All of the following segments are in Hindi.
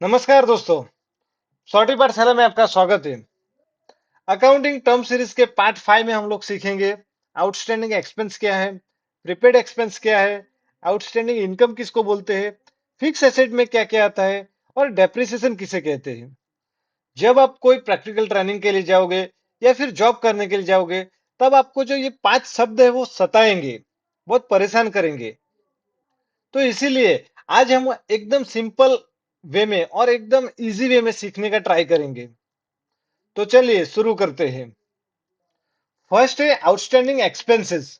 नमस्कार दोस्तों। सौटी पाठशाला में आपका स्वागत है। अकाउंटिंग टर्म सीरीज के पार्ट 5 में हम लोग सीखेंगे आउटस्टैंडिंग एक्सपेंस क्या है, प्रीपेड एक्सपेंस क्या है, आउटस्टैंडिंग इनकम किसको बोलते हैं, फिक्स एसेट में क्या क्या आता है और डेप्रिसिएशन किसे कहते हैं। जब आप कोई प्रैक्टिकल ट्रेनिंग के लिए जाओगे या फिर जॉब करने के लिए जाओगे, तब आपको जो ये 5 शब्द है वो सताएंगे, बहुत परेशान करेंगे। तो इसीलिए आज हम एकदम सिंपल वे में और एकदम इजी वे में सीखने का ट्राई करेंगे। तो चलिए शुरू करते हैं। फर्स्ट है आउटस्टैंडिंग एक्सपेंसेस।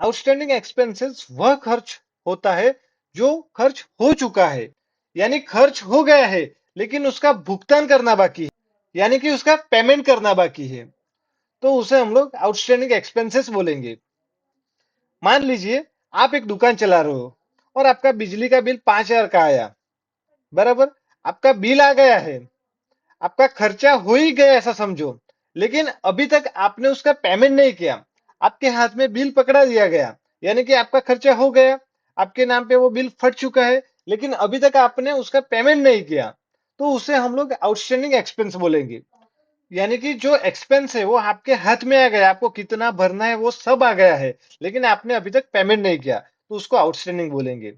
आउटस्टैंडिंग एक्सपेंसेस वह खर्च होता है जो खर्च हो चुका है, यानी खर्च हो गया है लेकिन उसका भुगतान करना बाकी है, यानी कि उसका पेमेंट करना बाकी है। तो उसे हम लोग आउटस्टैंडिंग एक्सपेंसेस बोलेंगे। मान लीजिए आप एक दुकान चला रहे हो और आपका बिजली का बिल 5,000 का आया। बराबर, आपका बिल आ गया है, आपका खर्चा हो ही गया ऐसा समझो, लेकिन अभी तक आपने उसका पेमेंट नहीं किया। आपके हाथ में बिल पकड़ा दिया गया, यानी कि आपका खर्चा हो गया, आपके नाम पे वो बिल फट चुका है, लेकिन अभी तक आपने उसका पेमेंट नहीं किया। तो उसे हम लोग आउटस्टैंडिंग एक्सपेंस बोलेंगे। यानी कि जो एक्सपेंस है वो आपके हाथ में आ गया, आपको कितना भरना है वो सब आ गया है, लेकिन आपने अभी तक पेमेंट नहीं किया, तो उसको आउटस्टैंडिंग बोलेंगे।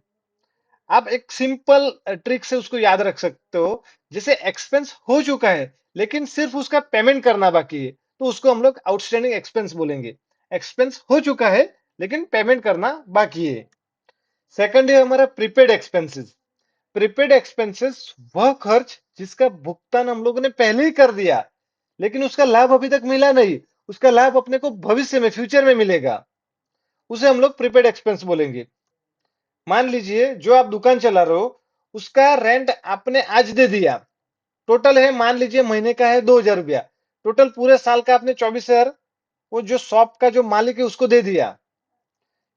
आप एक सिंपल ट्रिक से उसको याद रख सकते हो। जैसे एक्सपेंस हो चुका है लेकिन सिर्फ उसका पेमेंट करना बाकी है, तो उसको हम लोग आउटस्टैंडिंग एक्सपेंस बोलेंगे। एक्सपेंस हो चुका है लेकिन पेमेंट करना बाकी है। सेकंड है हमारा प्रीपेड एक्सपेंसेस। प्रीपेड एक्सपेंसेस वह खर्च जिसका भुगतान हम लोगों ने पहले ही कर दिया, लेकिन उसका लाभ अभी तक मिला नहीं। उसका लाभ अपने को भविष्य में, फ्यूचर में मिलेगा। उसे हम लोग प्रीपेड एक्सपेंस बोलेंगे। मान लीजिए जो आप दुकान चला रहे हो, उसका रेंट आपने आज दे दिया। टोटल है, मान लीजिए महीने का है 2,000 रुपया। टोटल पूरे साल का आपने 24,000 वो जो शॉप का जो मालिक है उसको दे दिया।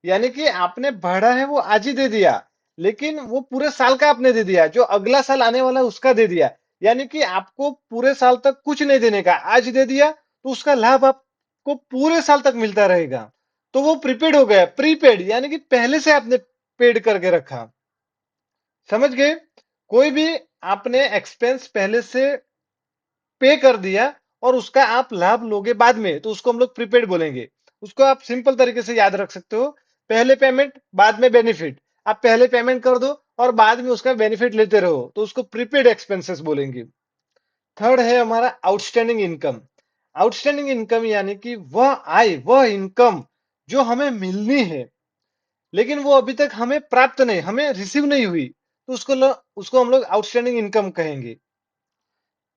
यानी कि आपने भाड़ा है वो आज ही दे दिया, लेकिन वो पूरे साल का आपने दे दिया, जो अगला साल आने वाला है उसका दे दिया। यानी कि आपको पूरे साल तक कुछ नहीं देने का, आज दे दिया तो उसका लाभ आपको पूरे साल तक मिलता रहेगा। तो वो प्रीपेड हो गया, प्रीपेड यानी कि पहले से आपने पेड करके रखा। समझ गए? कोई भी आपने एक्सपेंस पहले से पे कर दिया और उसका आप लाभ लोगे बाद में, तो उसको हम लोग प्रीपेड बोलेंगे। उसको आप सिंपल तरीके से याद रख सकते हो। पहले पेमेंट बाद में बेनिफिट। आप पहले पेमेंट कर दो और बाद में उसका बेनिफिट लेते रहो, तो उसको प्रीपेड एक्सपेंसेस बोलेंगे। थर्ड है हमारा आउटस्टैंडिंग इनकम। आउटस्टैंडिंग इनकम यानी कि वह आय, वह इनकम जो हमें मिलनी है, लेकिन वो अभी तक हमें प्राप्त नहीं, हमें रिसीव नहीं हुई, तो उसको हम लोग आउटस्टैंडिंग इनकम कहेंगे।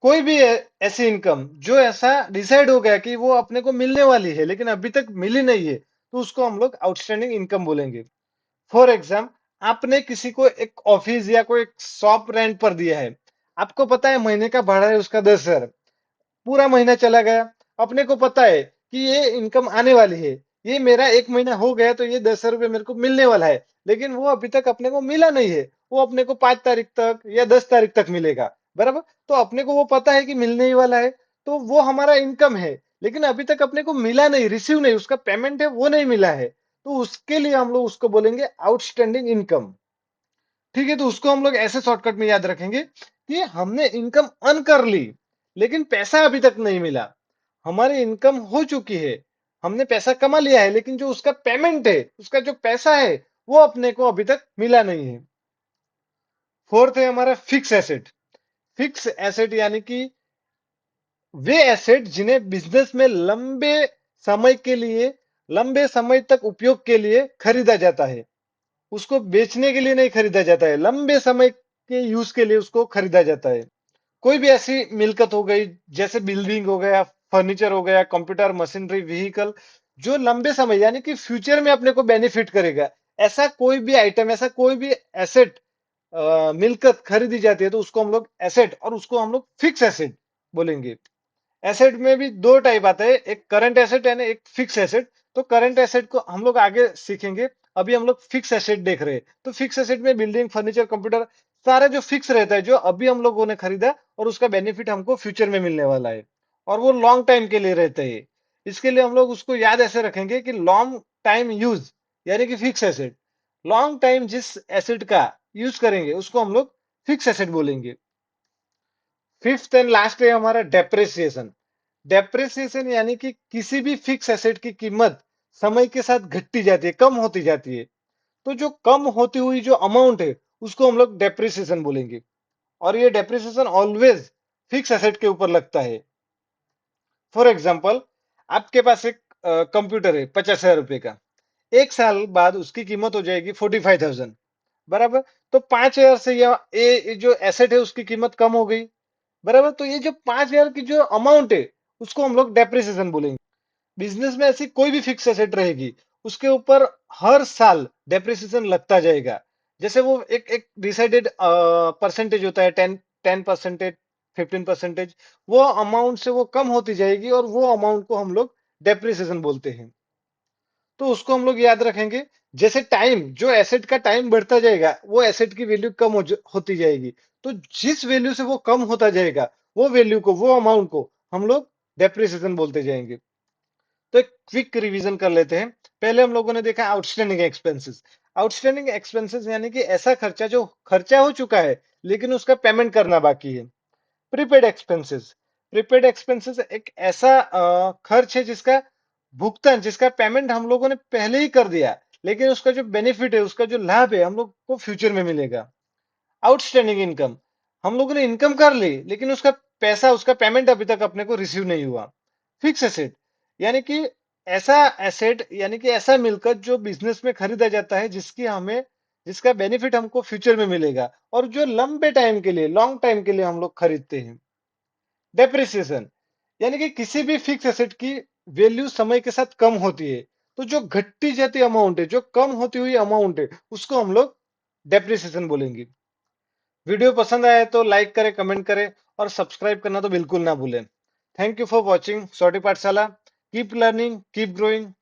कोई भी ऐसी इनकम जो ऐसा डिसाइड हो गया कि वो अपने को मिलने वाली है लेकिन अभी तक मिली नहीं है, तो उसको हम लोग आउटस्टैंडिंग इनकम बोलेंगे। फॉर एग्जाम, आपने किसी को एक ऑफिस या कोई शॉप रेंट पर दिया है। आपको पता है महीने का भाड़ा है उसका 10,000। पूरा महीना चला गया, अपने को पता है कि ये इनकम आने वाली है, ये मेरा एक महीना हो गया तो ये 10,000 रुपये मेरे को मिलने वाला है, लेकिन वो अभी तक अपने को मिला नहीं है। वो अपने को 5 तारीख तक या 10 तारीख तक मिलेगा। बराबर, तो अपने को वो पता है कि मिलने ही वाला है, तो वो हमारा इनकम है, लेकिन अभी तक अपने को मिला नहीं, रिसीव नहीं, उसका पेमेंट है वो नहीं मिला है। तो उसके लिए हम लोग उसको बोलेंगे आउटस्टैंडिंग इनकम। ठीक है, तो उसको हम लोग ऐसे शॉर्टकट में याद रखेंगे कि हमने इनकम अर्न कर ली लेकिन पैसा अभी तक नहीं मिला। हमारी इनकम हो चुकी है, हमने पैसा कमा लिया है, लेकिन जो उसका पेमेंट है, उसका जो पैसा है, वो अपने को अभी तक मिला नहीं है। फोर्थ है हमारा फिक्स एसेट। फिक्स एसेट यानी कि वे एसेट जिन्हें बिजनेस में समय के लिए लंबे समय तक उपयोग के लिए खरीदा जाता है। उसको बेचने के लिए नहीं खरीदा जाता है, लंबे समय के यूज के लिए उसको खरीदा जाता है। कोई भी ऐसी मिलकत हो गई, जैसे बिल्डिंग हो गया, फर्नीचर हो गया, कंप्यूटर, मशीनरी, व्हीकल, जो लंबे समय यानी कि फ्यूचर में अपने को बेनिफिट करेगा, ऐसा कोई भी आइटम, ऐसा कोई भी एसेट, मिलकत खरीदी जाती है, तो उसको हम लोग एसेट और उसको हम लोग फिक्स एसेट बोलेंगे। एसेट में भी दो टाइप आता है, एक करंट एसेट है ना, एक फिक्स एसेट। तो करंट एसेट को हम लोग आगे सीखेंगे, अभी हम लोग फिक्स एसेट देख रहे हैं। तो फिक्स एसेट में बिल्डिंग, फर्नीचर, कंप्यूटर, सारा जो फिक्स रहता है, जो अभी हम लोगों ने खरीदा और उसका बेनिफिट हमको फ्यूचर में मिलने वाला है, और वो लॉन्ग टाइम के लिए रहता है। इसके लिए हम लोग उसको याद ऐसे रखेंगे कि लॉन्ग टाइम यूज, यानी कि फिक्स एसेट। लॉन्ग टाइम जिस एसेट का यूज करेंगे उसको हम लोग फिक्स एसेट बोलेंगे। फिफ्थ एंड लास्ट है हमारा डेप्रिसिएशन। डेप्रिसिएशन यानी कि किसी भी फिक्स एसेट की कीमत समय के साथ घटती जाती है, कम होती जाती है। तो जो कम होती हुई जो अमाउंट है उसको हम लोग डेप्रिसिएशन बोलेंगे। और ये डेप्रिसिएशन ऑलवेज फिक्स एसेट के ऊपर लगता है। फॉर एग्जाम्पल, आपके पास एक कंप्यूटर है 50,000 रुपए का। एक साल बाद उसकी कीमत हो जाएगी 45,000, बराबर। तो 5,000 से ये जो एसेट है उसकी कीमत कम हो गई, बराबर। तो ये जो 5,000 की जो अमाउंट है उसको हम लोग डेप्रिसिएशन बोलेंगे। बिजनेस में ऐसी कोई भी फिक्स एसेट रहेगी, उसके ऊपर हर साल डेप्रिसिएशन लगता जाएगा। जैसे वो एक एक डिसाइडेड परसेंटेज होता है, 10% 15%, वो अमाउंट से वो कम होती जाएगी और वो अमाउंट को हम लोग डेप्रिसिएशन बोलते हैं। तो उसको हम लोग याद रखेंगे। जैसे टाइम, जो एसेट का टाइम बढ़ता जाएगा वो एसेट की वैल्यू कम होती जाएगी। तो जिस वैल्यू से वो कम होता जाएगा, वो वैल्यू को, वो अमाउंट को हम लोग डेप्रिसिएशन बोलते जाएंगे। तो एक क्विक रिवीजन कर लेते हैं। पहले हम लोगों ने देखा आउटस्टैंडिंग एक्सपेंसेस। आउटस्टैंडिंग एक्सपेंसेस यानी कि ऐसा खर्चा जो खर्चा हो चुका है लेकिन उसका पेमेंट करना बाकी है। Prepaid expenses. प्रीपेड एक्सपेंसेस एक ऐसा खर्च है जिसका भुगतान, जिसका पेमेंट हम लोगों ने पहले ही कर दिया, लेकिन उसका जो बेनिफिट है, उसका जो लाभ है हम लोग को फ्यूचर में मिलेगा। आउटस्टैंडिंग इनकम, हम लोगों ने इनकम कर ली लेकिन उसका पैसा, उसका पेमेंट अभी तक अपने को रिसीव नहीं हुआ। फिक्स एसेट यानी कि ऐसा एसेट, यानी कि ऐसा मिलकत जो बिजनेस में खरीदा जाता है, जिसकी हमें, जिसका बेनिफिट हमको फ्यूचर में मिलेगा और जो लंबे टाइम के लिए, लॉन्ग टाइम के लिए हम लोग खरीदते हैं। डेप्रिसिएशन यानी कि किसी भी फिक्स एसेट की वैल्यू समय के साथ कम होती है। तो जो घटती जाती अमाउंट है, जो कम होती हुई अमाउंट है, उसको हम लोग डेप्रिसिएशन बोलेंगे। वीडियो पसंद आया तो लाइक करें, कमेंट करें और सब्सक्राइब करना तो बिल्कुल ना भूलें। Thank you for watching shorty Pathshala. Keep learning, keep growing.